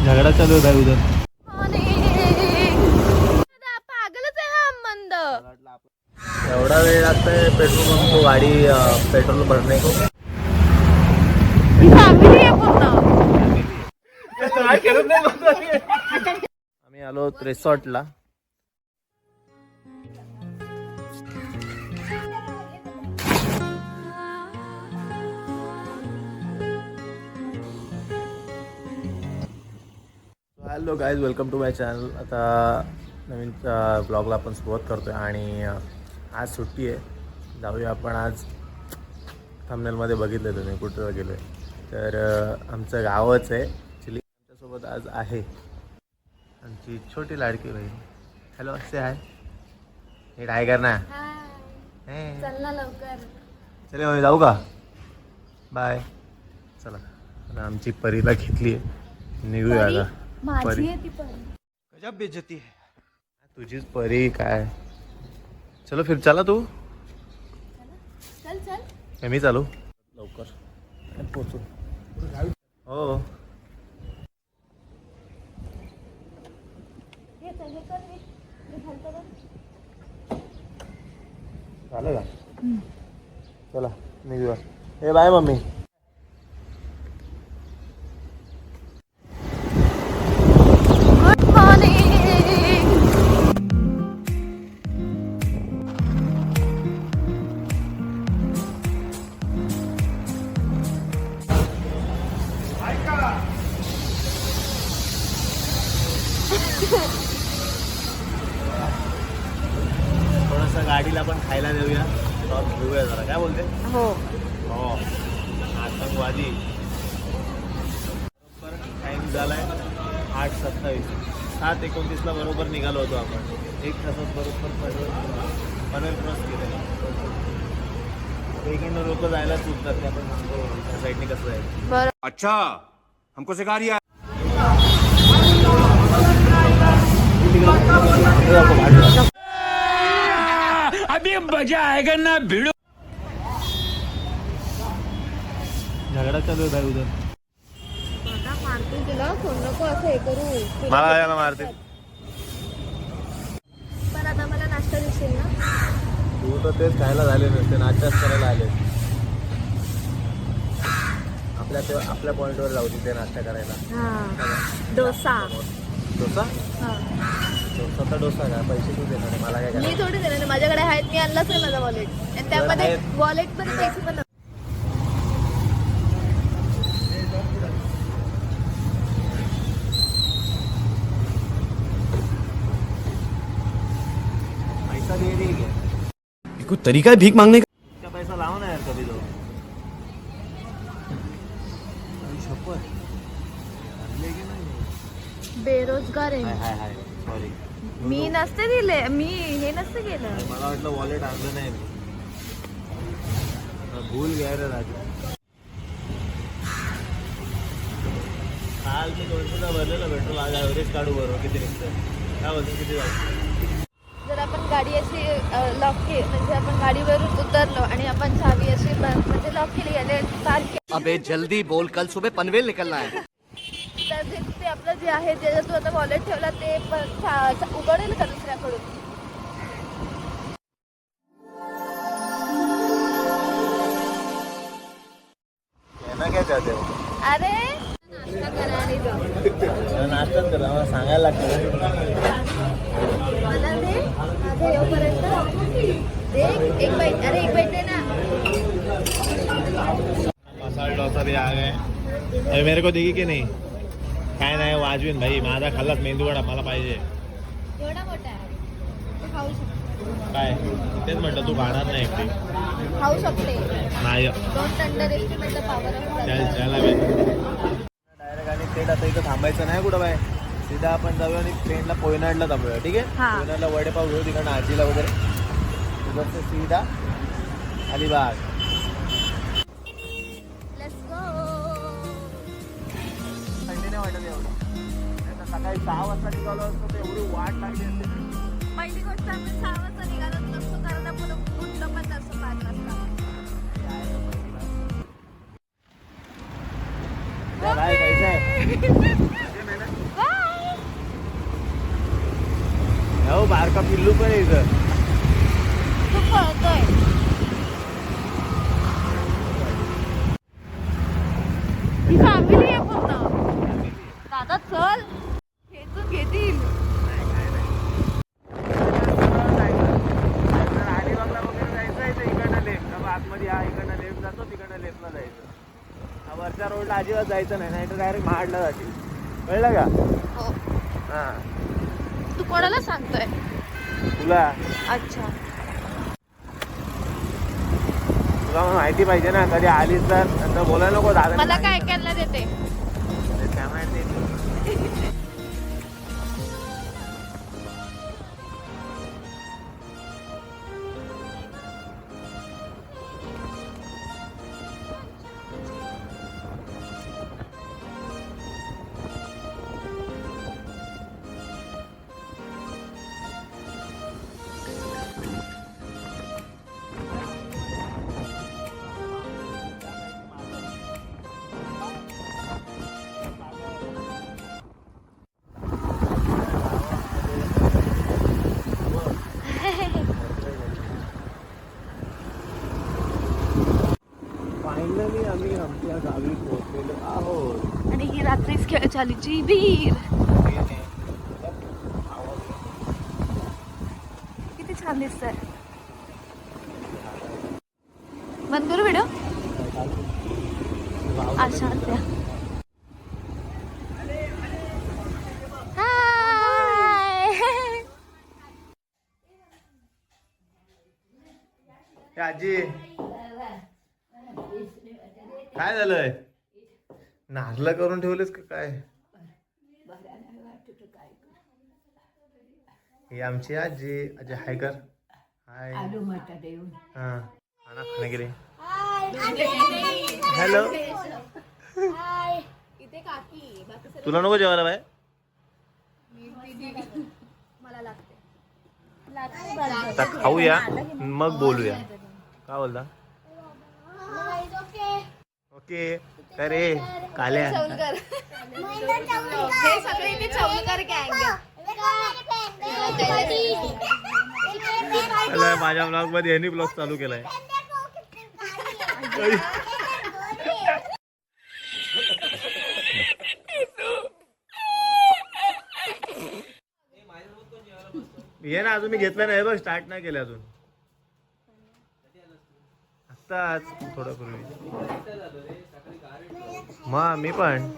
झगड़ा चालू है भाई उधर। पागलच आहे हा मंद। एवढा वेळ लागतंय पेट्रोल पंप गाडी पेट्रोल भरने को। फॅमिली आहे पूर्ण। आम्ही आलो रिसॉर्टला। Hello guys, welcome to my channel. आता नवीन ब्लॉगला आपण सुरुवात करतोय आणि आज सुट्टी आहे। जाऊया आपण आज। थंबनेलमध्ये बघितलं तुम्ही कुठं गेलो आहे, तर आमचं गावच आहे ॲक्च्युली। आमच्यासोबत आज आहे आमची छोटी लाडकी बहीण। हॅलो से हाय, नीट हाय कर ना। चल ना लवकर। चले मग जाऊ का, बाय। चला आता आमची परीला घेतली आहे, निघूया आता। माझी आहे ती पण। गजब बेइज्जती है तुझीच परी काय। चलो फिर, चला तू। चल चल मी चालू लवकर पोचू। हो झालं का? चला निघूया। ए बाय मम्मी। थोडंसं गाडीला पण खायला देऊया, घेऊया जरा, काय बोलते? हो हो आतंकवादी। बरोबर टाईम झालाय 8:27, 7:29ला बरोबर निघालो होतो आपण। 1 तासात बरोबर पनवेल क्रॉस केलं। इकडनं लोक जायला चुकतात, ते आपण सांगतो त्या साईडने कसं आहे। बरं। अच्छा हमको सिखा रिया। अभी मजा आएगा ना भिड़ो। झगड़ा चालू है भाई उधर। मारते तुला, फोन नको असं हे करू। मला याला मारते। पण आता मला नाश्ता दिसेल ना। तू तर तेच खायला झाले नसते, नाश्ताच करायला आले। आपल्या पॉईंटवर जाऊ तिथे नाश्ता करायला। डोसा। डोसा? डोसा तर डोसा का, पैसे तू देणार, मला काय मी करायचं? थोडी देणार, माझ्याकडे आहेत, मी आणलाच आहे माझा वॉलेट, आणि त्यामध्ये आहेत. वॉलेटमध्ये पैसे पण पैसा दे रही है क्या? कोई तरीका है भीख मांगने का? इतना पैसा लाओ ना यार कभी तो। शपथ लेके नाही। बेरोजगार हाय आहे। हाय हाय सॉरी। मी नसते दिले, मी हे नसते केलं। मला वाटलं वॉलेट आणलं नाही मी। भूल गया रे राजू। काल मी 200चा भरलेलं पेट्रोल, आज ॲव्हरेज काढू बरोबर किती निघतं, काय बोलतो किती जाऊ? जर आपण गाडी अशी लॉक केली, म्हणजे आपण गाडीवरून उतरलो आणि आपण चावी अशी म्हणजे लॉक केली याने सारखी, अबे जल्दी बोल, कल सुबह पनवेल निकलना है। तर ते आपलं जे आहे ज्याच्यात तू आता वॉलेट ठेवला ते उघडेल का दुसऱ्याकडून? कहना क्या चाहते हो? अरे नाश्ता करा आणि जाऊ। नाश्ताच करा, मला सांगायला लागतं। मला दे, माझं येऊपर्यंत दे एक बाईट। अरे एक बाईट दे ना। मसाला डोसा भी आ गए। अरे मेरे को देगी की नाही? काय नाही वाजवीन भाई, माझा खाल्लाच मेंदू वडा मला पाहिजे। एवढा मोठा आहे, तू खाऊ शकते। काय तेच म्हटलं, तू खाणार नाही एकटी? खाऊ शकते। नाही don't underestimate the power of direct. आणि ट्रेन आता इथं थांबायचं नाही कुठं बाय, सीधा आपण जाऊया आणि ट्रेनला कोयनाडला थांबूया, ठीक आहे? हा. कोयनाडला वडेपाव घेऊ, तिकडनं आजीला वगैरे, तिकडचं सीधा अलिबाग। Let's go. थंडी नाही वाटत एवढं, नाही तर सकाळी 6 वाजता निघालो असतो तर एवढी वाट लागली असते। पहिली गोष्ट आम्ही 6 वाजता निघालोच नसतो, कारण आपण उठलो पण नसतो 5 वाजता। भाई कैसा है? बारका पिल्लू पण आहे इथं. तू पळतोय. ही फॅमिली आहे पूर्ण. दादा चल, खेचून घेतील. अलिबागला वगैरे जायचं आहे तर इकडनं लेफ्ट, आतमध्ये हा इकडनं लेफ्ट जातो, तिकडनं लेफ्टला जायचं. हा वरच्या रोडला अजिबात जायचं नाही तर डायरेक्ट महाडला जातील. कळलं का? हो. हा तू कोणाला सांगतोय? तुला अच्छा. तुला माहिती पाहिजे ना, कधी आलीस तर नंतर बोलायला नको दादा. मला काय ऐकायला देते? काय माहिती. फायनली आम्ही आमच्या गावी पोहोचलेलो आहोत. आणि ही रात्रीच खेळ चालीची वीर. किती छान दिसतंय. बंद करू व्हिडिओ. अशांत आजी काय झालंय? नारळ करून ठेवलेस का काय? ही आमची आजी. आजी हाय कर. हाय. हा खाना खाने गेले. हॅलो. तुला नको जेवायला बाय? मला लागते. आता खाऊया मग बोलूया. काय बोलता? ओके. काय रे काल्या? हे सगळे इथे चौलकर गँग आहे. माझ्या ब्लॉग मध्ये यांनी ब्लॉग चालू केलाय. ये ना, अजून मी घेतलं नाही बघ. स्टार्ट नाही केलं अजून. आत्ताच थोडं पूर्वी. मग मी पण.